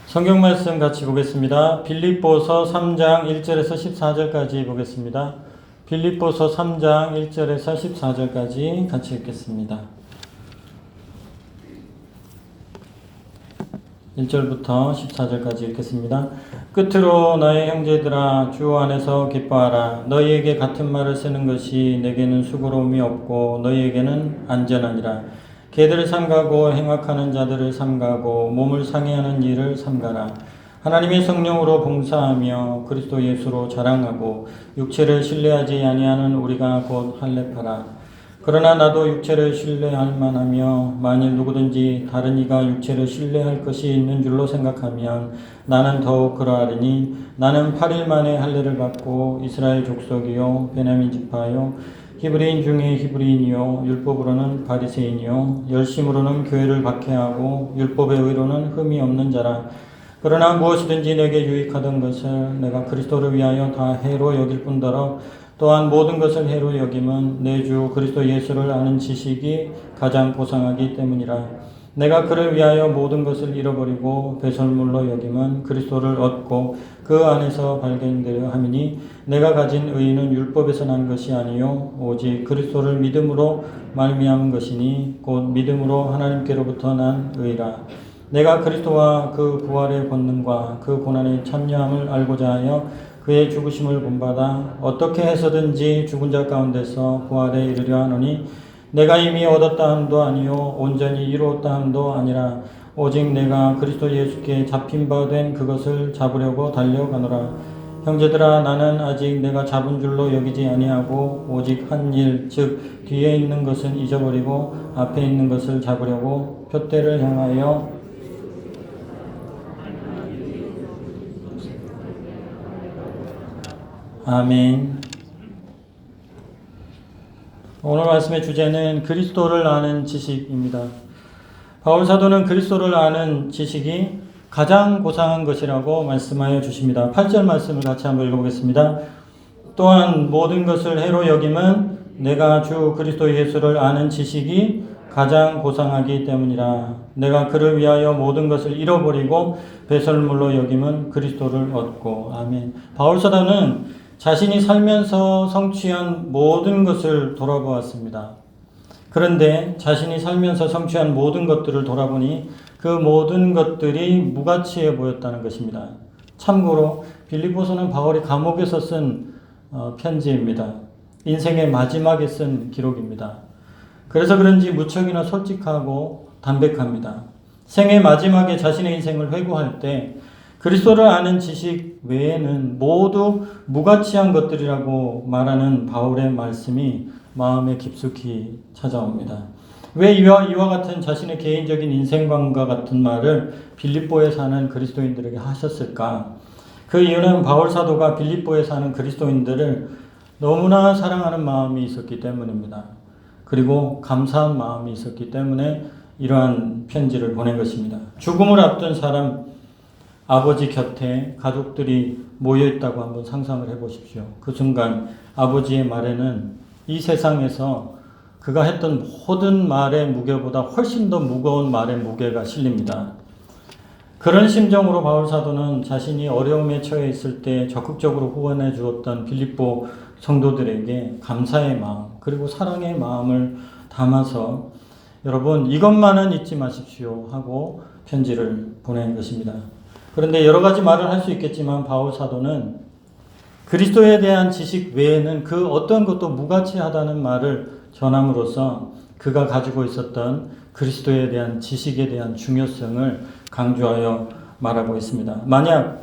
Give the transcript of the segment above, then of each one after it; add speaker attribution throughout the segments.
Speaker 1: 성경 말씀 같이 보겠습니다. 빌립보서 3장 1절에서 14절까지 보겠습니다. 빌립보서 3장 1절에서 14절까지 같이 읽겠습니다. 1절부터 14절까지 읽겠습니다. 끝으로 너의 형제들아 주 안에서 기뻐하라. 너희에게 같은 말을 쓰는 것이 내게는 수고로움이 없고 너희에게는 안전하니라. 개들을 삼가고 행악하는 자들을 삼가고 몸을 상해하는 일을 삼가라. 하나님의 성령으로 봉사하며 그리스도 예수로 자랑하고 육체를 신뢰하지 아니하는 우리가 곧 할례파라. 그러나 나도 육체를 신뢰할 만하며 만일 누구든지 다른 이가 육체를 신뢰할 것이 있는 줄로 생각하면 나는 더욱 그러하리니 나는 8일 만에 할례를 받고 이스라엘 족속이요 베냐민 지파요 히브리인 중에 히브리인이요 율법으로는 바리새인이요 열심으로는 교회를 박해하고 율법의 의로는 흠이 없는 자라. 그러나 무엇이든지 내게 유익하던 것을 내가 그리스도를 위하여 다 해로 여길 뿐더러 또한 모든 것을 해로 여김은 내 주 그리스도 예수를 아는 지식이 가장 고상하기 때문이라. 내가 그를 위하여 모든 것을 잃어버리고 배설물로 여김은 그리스도를 얻고 그 안에서 발견되려 함이니 내가 가진 의는 율법에서 난 것이 아니요 오직 그리스도를 믿음으로 말미암은 것이니 곧 믿음으로 하나님께로부터 난 의라. 내가 그리스도와 그 부활의 권능과 그 고난의 참여함을 알고자 하여 그의 죽으심을 본받아 어떻게 해서든지 죽은 자 가운데서 부활에 이르려 하노니 내가 이미 얻었다 함도 아니요 온전히 이루었다 함도 아니라 오직 내가 그리스도 예수께 잡힌 바 된 그것을 잡으려고 달려가노라. 형제들아 나는 아직 내가 잡은 줄로 여기지 아니하고 오직 한 일 즉 뒤에 있는 것은 잊어버리고 앞에 있는 것을 잡으려고 표대를 향하여 아멘. 오늘 말씀의 주제는 그리스도를 아는 지식입니다. 바울 사도는 그리스도를 아는 지식이 가장 고상한 것이라고 말씀하여 주십니다. 8절 말씀을 같이 한번 읽어보겠습니다. 또한 모든 것을 해로 여김은 내가 주 그리스도 예수를 아는 지식이 가장 고상하기 때문이라. 내가 그를 위하여 모든 것을 잃어버리고 배설물로 여김은 그리스도를 얻고. 아멘. 바울 사도는 자신이 살면서 성취한 모든 것을 돌아보았습니다. 그런데 자신이 살면서 성취한 모든 것들을 돌아보니 그 모든 것들이 무가치해 보였다는 것입니다. 참고로 빌립보서는 바울이 감옥에서 쓴 편지입니다. 인생의 마지막에 쓴 기록입니다. 그래서 그런지 무척이나 솔직하고 담백합니다. 생의 마지막에 자신의 인생을 회고할 때 그리스도를 아는 지식 외에는 모두 무가치한 것들이라고 말하는 바울의 말씀이 마음에 깊숙이 찾아옵니다. 왜 이와 같은 자신의 개인적인 인생관과 같은 말을 빌립보에 사는 그리스도인들에게 하셨을까? 그 이유는 바울 사도가 빌립보에 사는 그리스도인들을 너무나 사랑하는 마음이 있었기 때문입니다. 그리고 감사한 마음이 있었기 때문에 이러한 편지를 보낸 것입니다. 죽음을 앞둔 사람, 아버지 곁에 가족들이 모여있다고 한번 상상을 해보십시오. 그 순간 아버지의 말에는 이 세상에서 그가 했던 모든 말의 무게보다 훨씬 더 무거운 말의 무게가 실립니다. 그런 심정으로 바울 사도는 자신이 어려움에 처해 있을 때 적극적으로 후원해 주었던 빌립보 성도들에게 감사의 마음 그리고 사랑의 마음을 담아서 여러분 이것만은 잊지 마십시오 하고 편지를 보낸 것입니다. 그런데 여러 가지 말을 할 수 있겠지만 바울 사도는 그리스도에 대한 지식 외에는 그 어떤 것도 무가치하다는 말을 전함으로써 그가 가지고 있었던 그리스도에 대한 지식에 대한 중요성을 강조하여 말하고 있습니다. 만약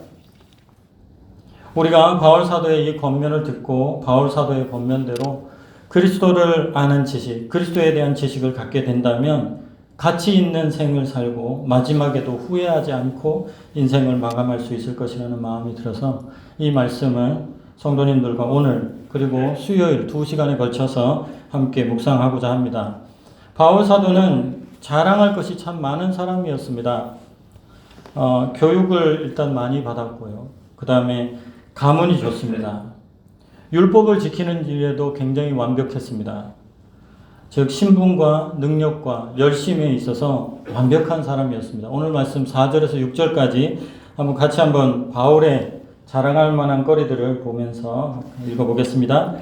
Speaker 1: 우리가 바울 사도의 이 권면을 듣고 바울 사도의 권면대로 그리스도를 아는 지식, 그리스도에 대한 지식을 갖게 된다면 가치 있는 생을 살고 마지막에도 후회하지 않고 인생을 마감할 수 있을 것이라는 마음이 들어서 이 말씀을 성도님들과 오늘 그리고 수요일 2시간에 걸쳐서 함께 묵상하고자 합니다. 바울 사도는 자랑할 것이 참 많은 사람이었습니다. 교육을 일단 많이 받았고요. 그 다음에 가문이 좋습니다. 율법을 지키는 일에도 굉장히 완벽했습니다. 즉 신분과 능력과 열심에 있어서 완벽한 사람이었습니다. 오늘 말씀 4절에서 6절까지 같이 바울의 자랑할 만한 거리들을 보면서 읽어보겠습니다.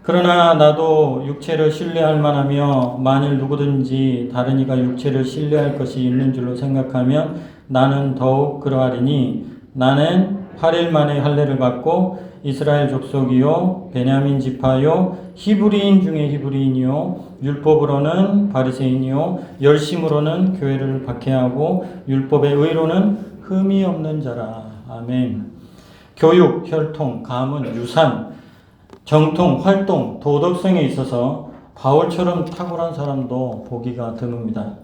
Speaker 1: 그러나 나도 육체를 신뢰할 만하며 만일 누구든지 다른 이가 육체를 신뢰할 것이 있는 줄로 생각하면 나는 더욱 그러하리니 나는 8일 만에 할례를 받고 이스라엘 족속이요 베냐민 지파요 히브리인 중에 히브리인이요 율법으로는 바리새인이요 열심으로는 교회를 박해하고 율법의 의로는 흠이 없는 자라. 아멘. 교육, 혈통, 가문, 유산, 정통, 활동, 도덕성에 있어서 바울처럼 탁월한 사람도 보기가 드뭅니다.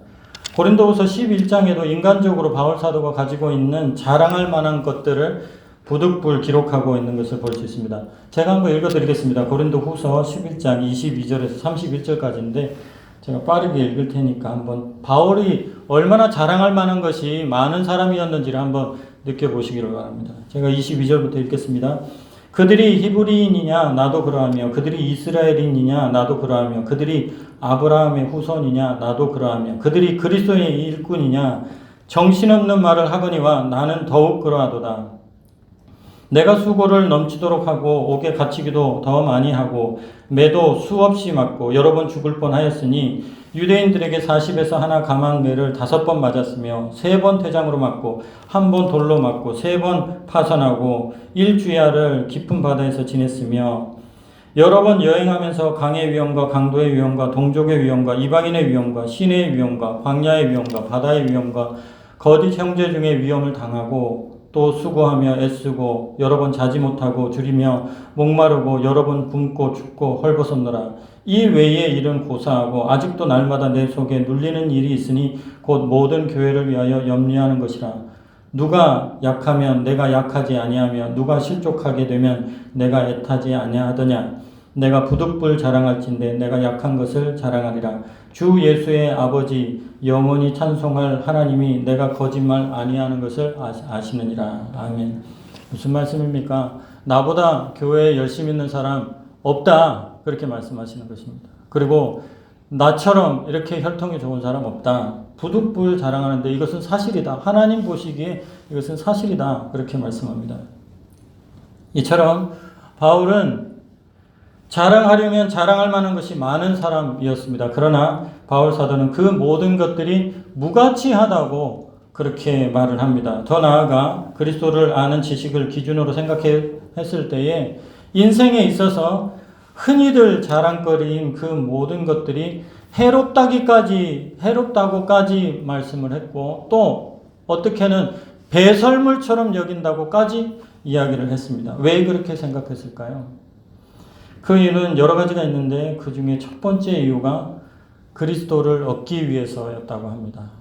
Speaker 1: 고린도후서 11장에도 인간적으로 바울 사도가 가지고 있는 자랑할 만한 것들을 부득불 기록하고 있는 것을 볼 수 있습니다. 제가 한번 읽어드리겠습니다. 고린도후서 11장 22절에서 31절까지인데 제가 빠르게 읽을 테니까 한번 바울이 얼마나 자랑할 만한 것이 많은 사람이었는지를 한번 느껴보시기를 바랍니다. 제가 22절부터 읽겠습니다. 그들이 히브리인이냐 나도 그러하며 그들이 이스라엘인이냐 나도 그러하며 그들이 아브라함의 후손이냐 나도 그러하며 그들이 그리스도의 일꾼이냐 정신없는 말을 하거니와 나는 더욱 그러하도다. 내가 수고를 넘치도록 하고 옥에 갇히기도 더 많이 하고 매도 수없이 맞고 여러 번 죽을 뻔하였으니 유대인들에게 40에서 하나 가망매를 5번 맞았으며 3번 퇴장으로 맞고 1번 돌로 맞고 3번 파선하고 일주야를 깊은 바다에서 지냈으며 여러 번 여행하면서 강의 위험과 강도의 위험과 동족의 위험과 이방인의 위험과 시내의 위험과 광야의 위험과 바다의 위험과 거짓 형제 중에 위험을 당하고 또 수고하며 애쓰고 여러 번 자지 못하고 줄이며 목마르고 여러 번 굶고 춥고 헐벗었노라. 이 외의 일은 고사하고 아직도 날마다 내 속에 눌리는 일이 있으니 곧 모든 교회를 위하여 염려하는 것이라. 누가 약하면 내가 약하지 아니하며 누가 실족하게 되면 내가 애타지 아니하더냐. 내가 부득불 자랑할진대 내가 약한 것을 자랑하리라. 주 예수의 아버지 영원히 찬송할 하나님이 내가 거짓말 아니하는 것을 아시느니라. 아멘. 무슨 말씀입니까? 나보다 교회에 열심히 있는 사람 없다. 그렇게 말씀하시는 것입니다. 그리고 나처럼 이렇게 혈통이 좋은 사람 없다. 부득불 자랑하는데 이것은 사실이다. 하나님 보시기에 이것은 사실이다. 그렇게 말씀합니다. 이처럼 바울은 자랑하려면 자랑할 만한 것이 많은 사람이었습니다. 그러나 바울 사도는 그 모든 것들이 무가치하다고 그렇게 말을 합니다. 더 나아가 그리스도를 아는 지식을 기준으로 생각했을 때에 인생에 있어서 흔히들 자랑거리인 그 모든 것들이 해롭다고까지 말씀을 했고 또 어떻게는 배설물처럼 여긴다고까지 이야기를 했습니다. 왜 그렇게 생각했을까요? 그 이유는 여러 가지가 있는데 그 중에 첫 번째 이유가 그리스도를 얻기 위해서였다고 합니다.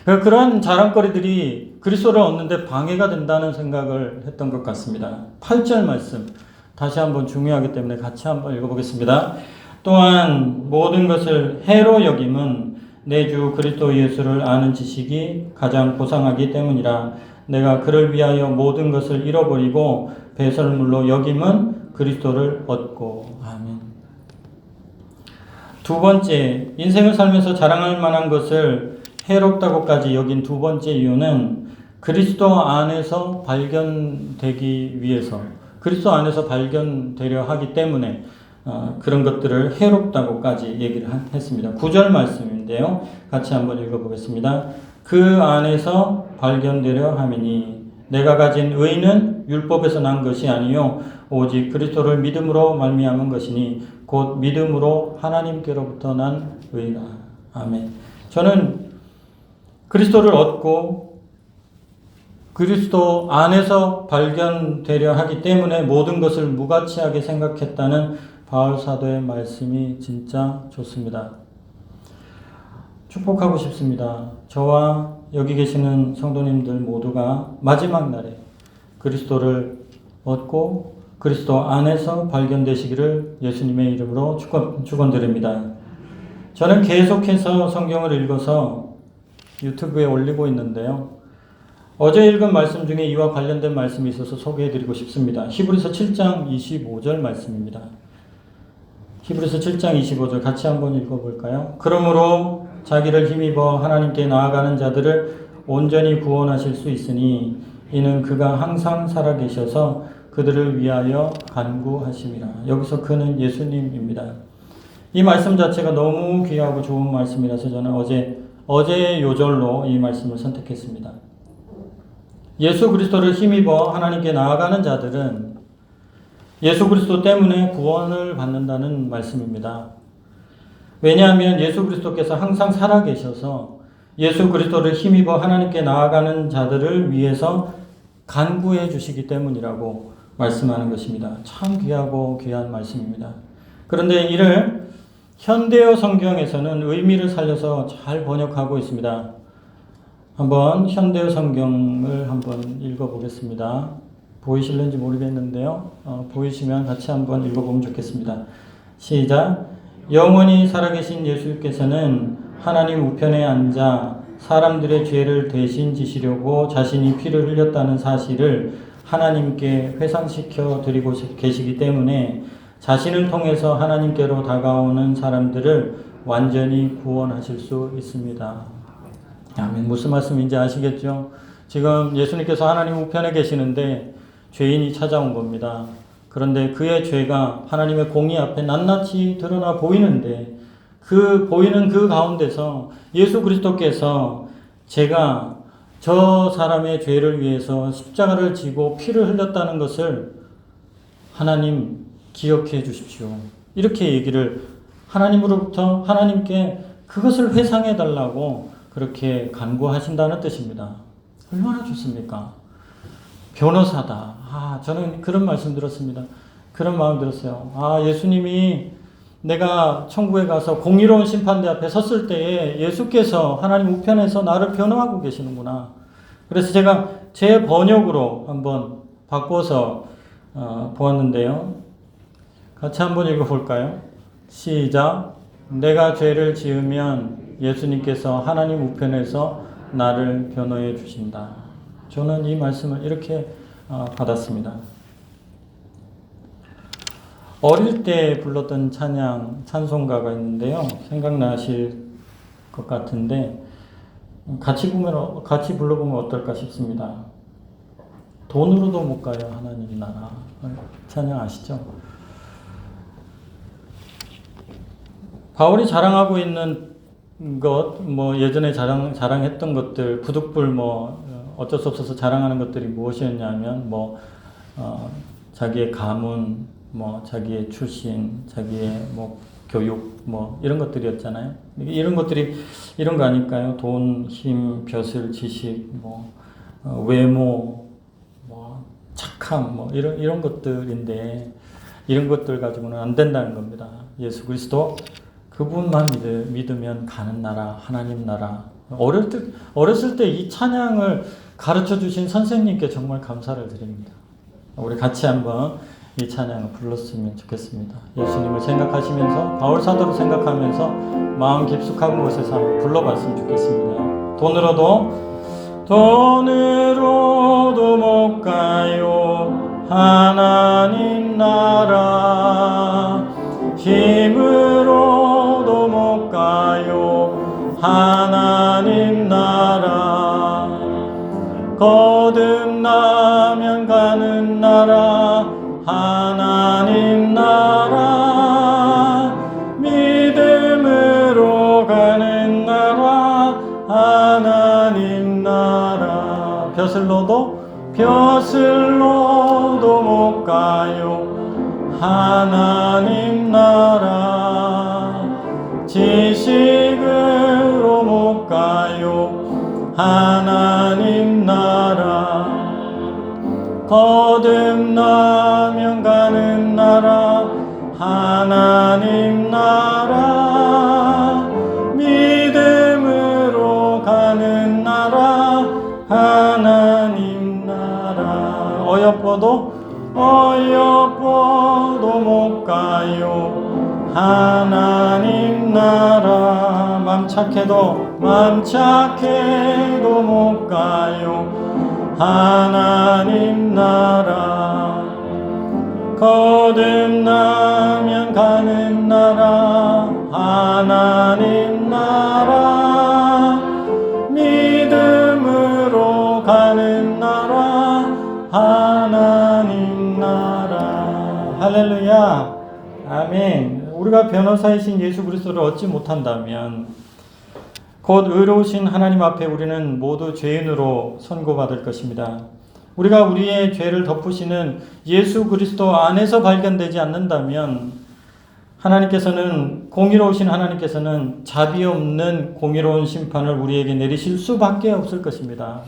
Speaker 1: 그러한 자랑거리들이 그리스도를 얻는데 방해가 된다는 생각을 했던 것 같습니다. 8절 말씀 다시 한번 중요하기 때문에 같이 한번 읽어보겠습니다. 또한 모든 것을 해로 여김은 내 주 그리스도 예수를 아는 지식이 가장 고상하기 때문이라. 내가 그를 위하여 모든 것을 잃어버리고 배설물로 여김은 그리스도를 얻고. 아멘. 두 번째, 인생을 살면서 자랑할 만한 것을 해롭다고까지 여긴 두 번째 이유는 그리스도 안에서 발견되기 위해서, 그리스도 안에서 발견되려 하기 때문에 그런 것들을 해롭다고까지 얘기를 했습니다. 9절 말씀인데요. 같이 한번 읽어보겠습니다. 그 안에서 발견되려 함이니 내가 가진 의는 율법에서 난 것이 아니요 오직 그리스도를 믿음으로 말미암은 것이니 곧 믿음으로 하나님께로부터 난 의라. 아멘. 저는 그리스도를 얻고 그리스도 안에서 발견되려 하기 때문에 모든 것을 무가치하게 생각했다는 바울 사도의 말씀이 진짜 좋습니다. 축복하고 싶습니다. 저와 여기 계시는 성도님들 모두가 마지막 날에 그리스도를 얻고 그리스도 안에서 발견되시기를 예수님의 이름으로 축원드립니다. 저는 계속해서 성경을 읽어서 유튜브에 올리고 있는데요. 어제 읽은 말씀 중에 이와 관련된 말씀이 있어서 소개해드리고 싶습니다. 히브리서 7장 25절 말씀입니다. 히브리서 7장 25절 같이 한번 읽어볼까요? 그러므로 자기를 힘입어 하나님께 나아가는 자들을 온전히 구원하실 수 있으니 이는 그가 항상 살아계셔서 그들을 위하여 간구하심이라. 여기서 그는 예수님입니다. 이 말씀 자체가 너무 귀하고 좋은 말씀이라서 저는 어제의 요절로 이 말씀을 선택했습니다. 예수 그리스도를 힘입어 하나님께 나아가는 자들은 예수 그리스도 때문에 구원을 받는다는 말씀입니다. 왜냐하면 예수 그리스도께서 항상 살아계셔서 예수 그리스도를 힘입어 하나님께 나아가는 자들을 위해서 간구해 주시기 때문이라고 말씀하는 것입니다. 참 귀하고 귀한 말씀입니다. 그런데 이를 현대어 성경에서는 의미를 살려서 잘 번역하고 있습니다. 한번 현대어 성경을 한번 읽어보겠습니다. 보이실는지 모르겠는데요. 보이시면 같이 한번 읽어보면 좋겠습니다. 시작. 영원히 살아계신 예수께서는 하나님 우편에 앉아 사람들의 죄를 대신 지시려고 자신이 피를 흘렸다는 사실을 하나님께 회상시켜 드리고 계시기 때문에 자신을 통해서 하나님께로 다가오는 사람들을 완전히 구원하실 수 있습니다. 아멘. 무슨 말씀인지 아시겠죠? 지금 예수님께서 하나님 우편에 계시는데 죄인이 찾아온 겁니다. 그런데 그의 죄가 하나님의 공의 앞에 낱낱이 드러나 보이는데 보이는 그 가운데서 예수 그리스도께서 제가 저 사람의 죄를 위해서 십자가를 지고 피를 흘렸다는 것을 하나님 기억해 주십시오. 이렇게 얘기를 하나님으로부터 하나님께 그것을 회상해 달라고 그렇게 간구하신다는 뜻입니다. 얼마나 좋습니까? 변호사다. 저는 그런 말씀 들었습니다. 그런 마음 들었어요. 예수님이 내가 천국에 가서 공의로운 심판대 앞에 섰을 때에 예수께서 하나님 우편에서 나를 변호하고 계시는구나. 그래서 제가 제 번역으로 한번 바꿔서 보았는데요. 같이 한번 읽어볼까요? 시작. 내가 죄를 지으면 예수님께서 하나님 우편에서 나를 변호해 주신다. 저는 이 말씀을 이렇게 받았습니다. 어릴 때 불렀던 찬송가가 있는데요. 생각나실 것 같은데 같이 불러보면 어떨까 싶습니다. 돈으로도 못 가요 하나님 나라. 찬양 아시죠? 바울이 자랑하고 있는 것, 예전에 자랑했던 것들, 부득불 어쩔 수 없어서 자랑하는 것들이 무엇이었냐면, 자기의 가문, 자기의 출신, 자기의 교육, 이런 것들이었잖아요. 이런 거 아닐까요? 돈, 힘, 벼슬, 지식, 외모, 착함, 이런 것들인데, 이런 것들 가지고는 안 된다는 겁니다. 예수 그리스도, 그분만 믿으면 가는 나라, 하나님 나라. 어렸을 때 이 찬양을 가르쳐 주신 선생님께 정말 감사를 드립니다. 우리 같이 한번 이 찬양을 불렀으면 좋겠습니다. 예수님을 생각하시면서, 바울 사도를 생각하면서 마음 깊숙한 곳에서 한번 불러봤으면 좋겠습니다. 돈으로도 못 가요 하나님 나라. 힘으로도 못 가요 하나님 나라. 거듭나면 가는 나라 하나님 나라. 믿음으로 가는 나라 하나님 나라. 벼슬로도 못 가요 하나님 나라. 지식으로 못 가요 하나님 나라. 거듭나면 가는 나라 하나님 나라. 믿음으로 가는 나라 하나님 나라. 어여뻐도 못 가요 하나님 나라. 맘착해도 못 가요 하나님 나라. 거듭나면 가는 나라 하나님 나라 믿음으로 가는 나라 하나님 나라. 할렐루야. 아멘. 우리가 변호사이신 예수 그리스도를 얻지 못한다면 곧 의로우신 하나님 앞에 우리는 모두 죄인으로 선고받을 것입니다. 우리가 우리의 죄를 덮으시는 예수 그리스도 안에서 발견되지 않는다면 하나님께서는 공의로우신 하나님께서는 자비 없는 공의로운 심판을 우리에게 내리실 수밖에 없을 것입니다.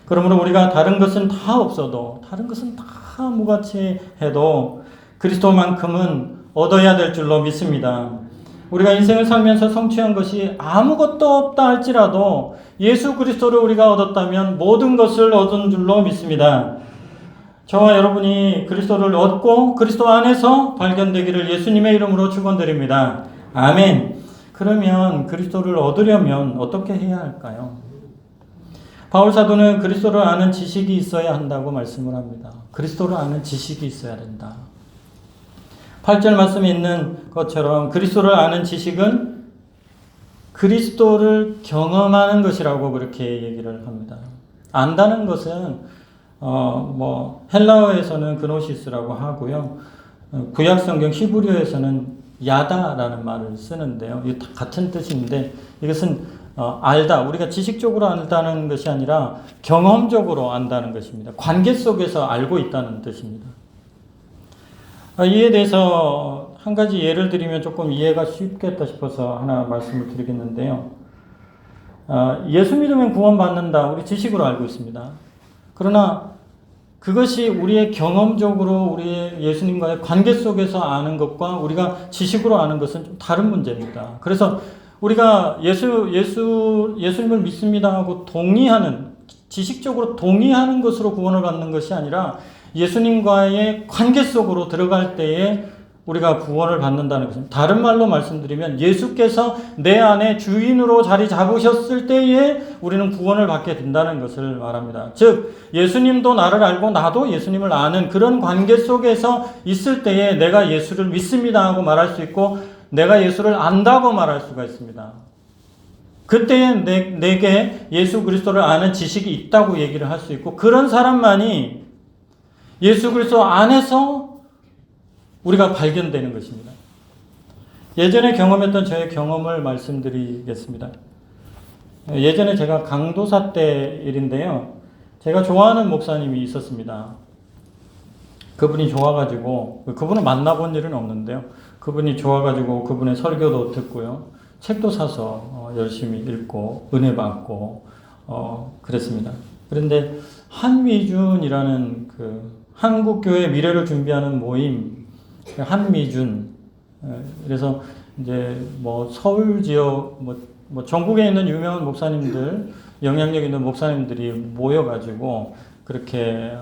Speaker 1: 그러므로 우리가 다른 것은 다 없어도 다른 것은 다 무가치해도 그리스도만큼은 얻어야 될 줄로 믿습니다. 우리가 인생을 살면서 성취한 것이 아무것도 없다 할지라도 예수 그리스도를 우리가 얻었다면 모든 것을 얻은 줄로 믿습니다. 저와 여러분이 그리스도를 얻고 그리스도 안에서 발견되기를 예수님의 이름으로 축원드립니다. 아멘. 그러면 그리스도를 얻으려면 어떻게 해야 할까요? 바울 사도는 그리스도를 아는 지식이 있어야 한다고 말씀을 합니다. 그리스도를 아는 지식이 있어야 된다. 8절 말씀에 있는 것처럼 그리스도를 아는 지식은 그리스도를 경험하는 것이라고 그렇게 얘기를 합니다. 안다는 것은 헬라어에서는 그노시스라고 하고요. 구약 성경 히브리어에서는 야다라는 말을 쓰는데요. 이게 다 같은 뜻인데 이것은 알다, 우리가 지식적으로 안다는 것이 아니라 경험적으로 안다는 것입니다. 관계 속에서 알고 있다는 뜻입니다. 이에 대해서 한 가지 예를 드리면 조금 이해가 쉽겠다 싶어서 하나 말씀을 드리겠는데요. 예수 믿으면 구원받는다. 우리 지식으로 알고 있습니다. 그러나 그것이 우리의 경험적으로 우리의 예수님과의 관계 속에서 아는 것과 우리가 지식으로 아는 것은 좀 다른 문제입니다. 그래서 우리가 예수님을 믿습니다 하고 지식적으로 동의하는 것으로 구원을 받는 것이 아니라 예수님과의 관계 속으로 들어갈 때에 우리가 구원을 받는다는 것입니다. 다른 말로 말씀드리면 예수께서 내 안에 주인으로 자리 잡으셨을 때에 우리는 구원을 받게 된다는 것을 말합니다. 즉 예수님도 나를 알고 나도 예수님을 아는 그런 관계 속에서 있을 때에 내가 예수를 믿습니다 하고 말할 수 있고 내가 예수를 안다고 말할 수가 있습니다. 그때에 내게 예수 그리스도를 아는 지식이 있다고 얘기를 할 수 있고 그런 사람만이 예수 그리스도 안에서 우리가 발견되는 것입니다. 예전에 경험했던 저의 경험을 말씀드리겠습니다. 예전에 제가 강도사 때 일인데요. 제가 좋아하는 목사님이 있었습니다. 그분이 좋아가지고, 그분을 만나본 일은 없는데요. 그분이 좋아가지고 그분의 설교도 듣고요. 책도 사서 열심히 읽고 은혜 받고 그랬습니다. 그런데 한미준이라는 한국교회 미래를 준비하는 모임, 한미준. 그래서 이제 서울 지역, 전국에 있는 유명한 목사님들, 영향력 있는 목사님들이 모여가지고 그렇게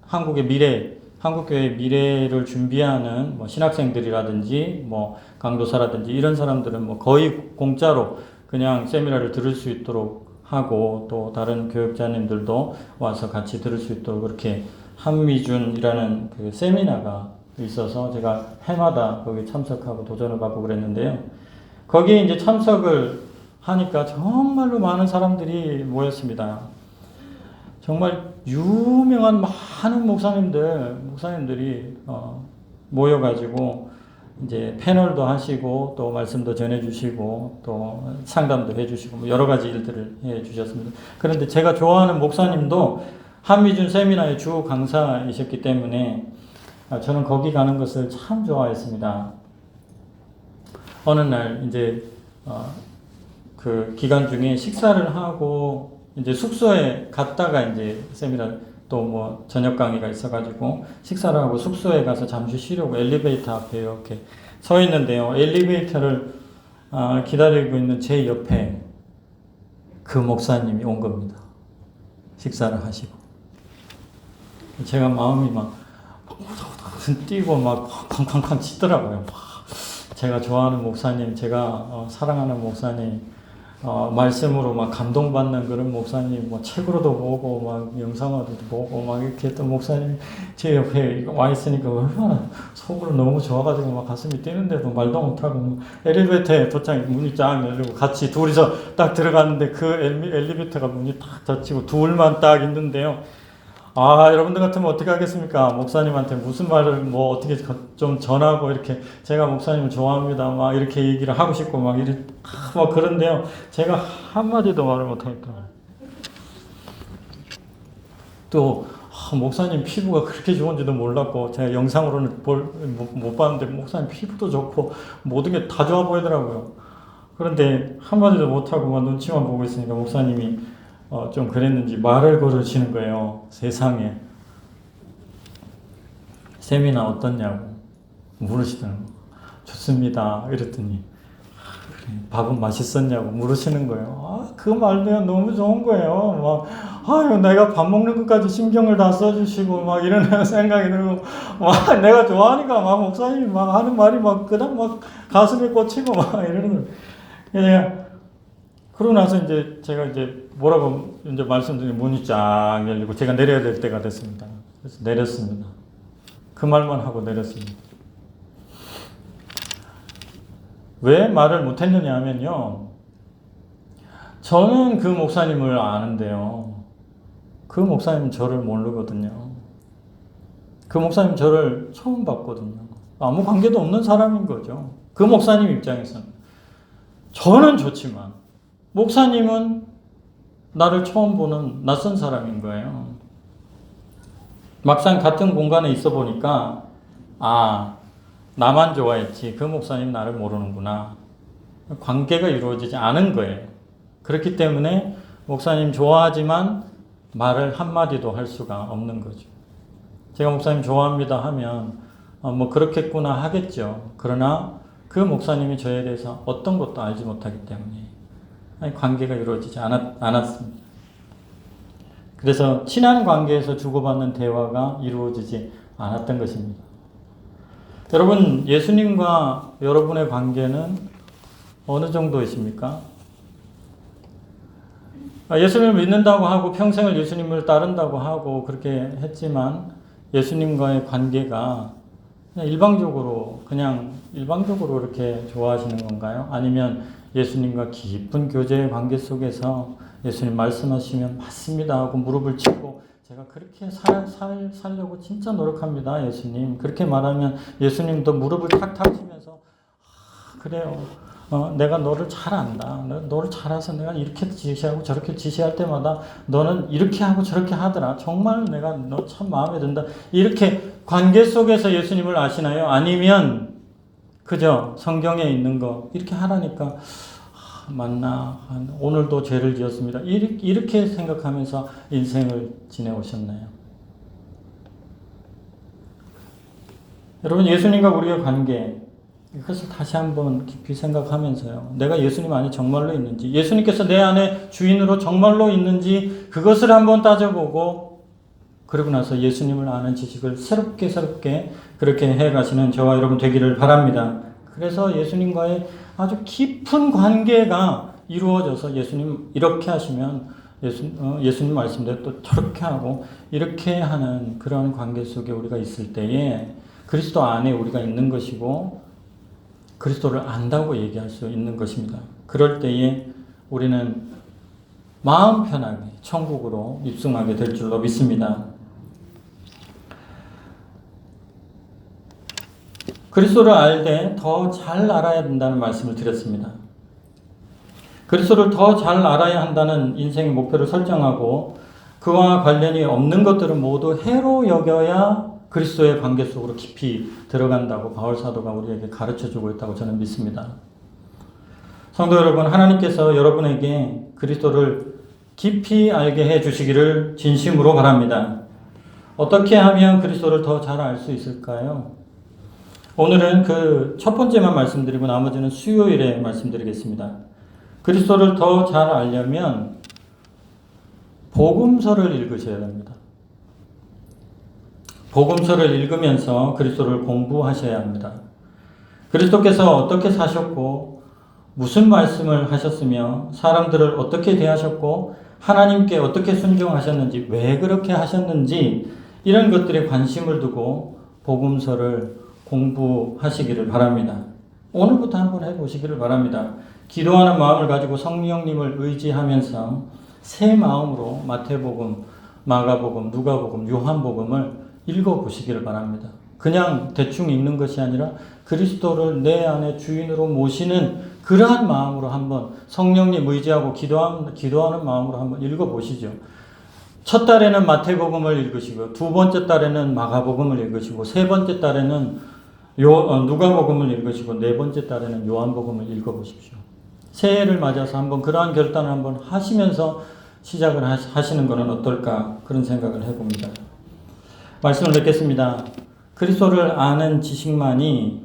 Speaker 1: 한국교회의 미래를 준비하는 신학생들이라든지 강도사라든지 이런 사람들은 거의 공짜로 그냥 세미나를 들을 수 있도록 하고 또 다른 교육자님들도 와서 같이 들을 수 있도록 그렇게 한미준이라는 세미나가 있어서 제가 해마다 거기 참석하고 도전을 받고 그랬는데요. 거기에 이제 참석을 하니까 정말로 많은 사람들이 모였습니다. 정말 유명한 많은 목사님들이 모여가지고 이제 패널도 하시고 또 말씀도 전해주시고 또 상담도 해주시고 여러 가지 일들을 해주셨습니다. 그런데 제가 좋아하는 목사님도 한미준 세미나의 주 강사이셨기 때문에 저는 거기 가는 것을 참 좋아했습니다. 어느 날 이제 그 기간 중에 식사를 하고 이제 숙소에 갔다가 이제 세미나 또 저녁 강의가 있어가지고 식사를 하고 숙소에 가서 잠시 쉬려고 엘리베이터 앞에 이렇게 서 있는데요. 엘리베이터를 기다리고 있는 제 옆에 그 목사님이 온 겁니다. 식사를 하시고. 제가 마음이 뛰고 쾅쾅쾅 치더라고요. 제가 좋아하는 목사님, 제가 사랑하는 목사님, 말씀으로 막 감동받는 그런 목사님, 뭐 책으로도 보고, 막 영상으로도 보고, 막 이렇게 했던 목사님 제 옆에 와 있으니까 얼마나 속으로 너무 좋아가지고 막 가슴이 뛰는데도 말도 못하고, 뭐 엘리베이터에 도착 문이 쫙 열리고 같이 둘이서 딱 들어갔는데 그 엘리베이터가 문이 딱 닫히고 둘만 딱 있는데요. 여러분들 같으면 어떻게 하겠습니까? 목사님한테 무슨 말을 뭐 어떻게 좀 전하고 이렇게 제가 목사님을 좋아합니다. 막 이렇게 얘기를 하고 싶고 막 그런데요. 제가 한마디도 말을 못하니까. 또, 목사님 피부가 그렇게 좋은지도 몰랐고, 제가 영상으로는 못 봤는데, 목사님 피부도 좋고, 모든 게 다 좋아 보이더라고요. 그런데 한마디도 못하고 막 눈치만 보고 있으니까 목사님이 좀 그랬는지 말을 걸으시는 거예요. 세상에. 세미나 어떻냐고 물으시더라고요. 좋습니다. 이랬더니 밥은 맛있었냐고 물으시는 거예요. 그 말도 너무 좋은 거예요. 내가 밥 먹는 것까지 신경을 다 써주시고, 막 이런 생각이 들고, 내가 좋아하니까 목사님이 하는 말이 그냥 가슴에 꽂히고, 이러는 거예요. 그러고 나서 제가 뭐라고 말씀드린 문이 쫙 열리고, 제가 내려야 될 때가 됐습니다. 그래서 내렸습니다. 그 말만 하고 내렸습니다. 왜 말을 못했느냐 하면요. 저는 그 목사님을 아는데요. 그 목사님은 저를 모르거든요. 그 목사님 저를 처음 봤거든요. 아무 관계도 없는 사람인 거죠. 그 목사님 입장에서는. 저는 좋지만 목사님은 나를 처음 보는 낯선 사람인 거예요. 막상 같은 공간에 있어 보니까 나만 좋아했지 그 목사님 나를 모르는구나. 관계가 이루어지지 않은 거예요. 그렇기 때문에 목사님 좋아하지만 말을 한마디도 할 수가 없는 거죠. 제가 목사님 좋아합니다 하면 그렇겠구나 하겠죠. 그러나 그 목사님이 저에 대해서 어떤 것도 알지 못하기 때문에 관계가 이루어지지 않았습니다. 그래서 친한 관계에서 주고받는 대화가 이루어지지 않았던 것입니다. 여러분, 예수님과 여러분의 관계는 어느 정도이십니까? 예수님을 믿는다고 하고 평생을 예수님을 따른다고 하고 그렇게 했지만 예수님과의 관계가 그냥 일방적으로 이렇게 좋아하시는 건가요? 아니면 예수님과 깊은 교제의 관계 속에서 예수님 말씀하시면 맞습니다 하고 무릎을 치고 제가 그렇게 살려고 진짜 노력합니다, 예수님. 그렇게 말하면 예수님도 무릎을 탁탁 치면서 그래요. 내가 너를 잘 안다. 너를 잘 알아서 내가 이렇게 지시하고 저렇게 지시할 때마다 너는 이렇게 하고 저렇게 하더라. 정말 내가 너 참 마음에 든다. 이렇게 관계 속에서 예수님을 아시나요? 아니면 그저 성경에 있는 거 이렇게 하라니까 맞나? 오늘도 죄를 지었습니다. 이렇게 생각하면서 인생을 지내오셨나요? 여러분, 예수님과 우리의 관계, 이것을 다시 한번 깊이 생각하면서요. 내가 예수님 안에 정말로 있는지, 예수님께서 내 안에 주인으로 정말로 있는지 그것을 한번 따져보고 그러고 나서 예수님을 아는 지식을 새롭게 그렇게 해가시는 저와 여러분 되기를 바랍니다. 그래서 예수님과의 아주 깊은 관계가 이루어져서 예수님 이렇게 하시면 예수님 말씀대로 또 저렇게 하고 이렇게 하는 그런 관계 속에 우리가 있을 때에 그리스도 안에 우리가 있는 것이고 그리스도를 안다고 얘기할 수 있는 것입니다. 그럴 때에 우리는 마음 편하게 천국으로 입성하게 될 줄로 믿습니다. 그리스도를 알 때 더 잘 알아야 된다는 말씀을 드렸습니다. 그리스도를 더 잘 알아야 한다는 인생의 목표를 설정하고 그와 관련이 없는 것들은 모두 해로 여겨야 그리스도의 관계 속으로 깊이 들어간다고 바울 사도가 우리에게 가르쳐주고 있다고 저는 믿습니다. 성도 여러분, 하나님께서 여러분에게 그리스도를 깊이 알게 해주시기를 진심으로 바랍니다. 어떻게 하면 그리스도를 더 잘 알 수 있을까요? 오늘은 그 첫 번째만 말씀드리고 나머지는 수요일에 말씀드리겠습니다. 그리스도를 더 잘 알려면 복음서를 읽으셔야 됩니다. 복음서를 읽으면서 그리스도를 공부하셔야 합니다. 그리스도께서 어떻게 사셨고 무슨 말씀을 하셨으며 사람들을 어떻게 대하셨고 하나님께 어떻게 순종하셨는지 왜 그렇게 하셨는지 이런 것들에 관심을 두고 복음서를 공부하시기를 바랍니다. 오늘부터 한번 해보시기를 바랍니다. 기도하는 마음을 가지고 성령님을 의지하면서 새 마음으로 마태복음, 마가복음, 누가복음, 요한복음을 읽어보시기를 바랍니다. 그냥 대충 읽는 것이 아니라 그리스도를 내 안에 주인으로 모시는 그러한 마음으로 한번 성령님 의지하고 기도하는 마음으로 한번 읽어보시죠. 첫 달에는 마태복음을 읽으시고 두 번째 달에는 마가복음을 읽으시고 세 번째 달에는 누가복음을 읽으시고 네 번째 달에는 요한복음을 읽어보십시오. 새해를 맞아서 한번 그러한 결단을 한번 하시면서 시작을 하시는 것은 어떨까 그런 생각을 해봅니다. 말씀을 맺겠습니다. 그리스도를 아는 지식만이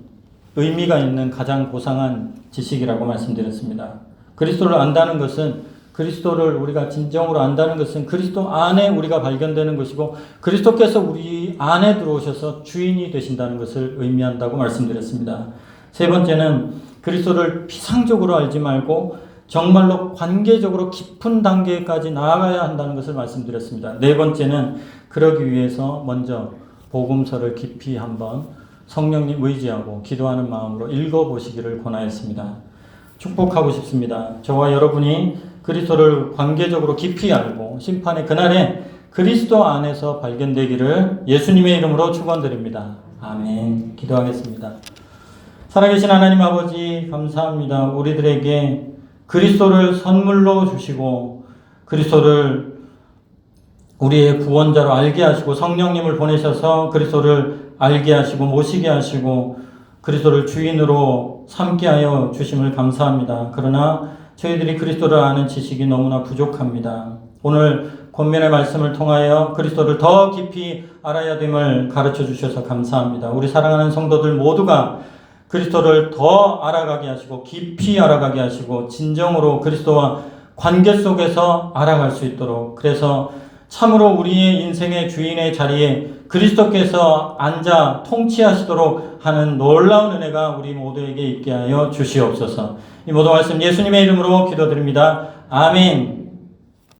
Speaker 1: 의미가 있는 가장 고상한 지식이라고 말씀드렸습니다. 그리스도를 안다는 것은 그리스도를 우리가 진정으로 안다는 것은 그리스도 안에 우리가 발견되는 것이고 그리스도께서 우리 안에 들어오셔서 주인이 되신다는 것을 의미한다고 말씀드렸습니다. 세 번째는 그리스도를 피상적으로 알지 말고 정말로 관계적으로 깊은 단계까지 나아가야 한다는 것을 말씀드렸습니다. 네 번째는 그러기 위해서 먼저 복음서를 깊이 한번 성령님 의지하고 기도하는 마음으로 읽어보시기를 권하였습니다. 축복하고 싶습니다. 저와 여러분이 그리스도를 관계적으로 깊이 알고 심판의 그날에 그리스도 안에서 발견되기를 예수님의 이름으로 축원드립니다. 아멘. 기도하겠습니다. 살아계신 하나님 아버지 감사합니다. 우리들에게 그리스도를 선물로 주시고 그리스도를 우리의 구원자로 알게 하시고 성령님을 보내셔서 그리스도를 알게 하시고 모시게 하시고 그리스도를 주인으로 삼게 하여 주심을 감사합니다. 그러나 저희들이 그리스도를 아는 지식이 너무나 부족합니다. 오늘 권면의 말씀을 통하여 그리스도를 더 깊이 알아야 됨을 가르쳐 주셔서 감사합니다. 우리 사랑하는 성도들 모두가 그리스도를 더 알아가게 하시고 깊이 알아가게 하시고 진정으로 그리스도와 관계 속에서 알아갈 수 있도록 그래서 참으로 우리의 인생의 주인의 자리에 그리스도께서 앉아 통치하시도록 하는 놀라운 은혜가 우리 모두에게 있게 하여 주시옵소서. 이 모든 말씀 예수님의 이름으로 기도드립니다. 아멘.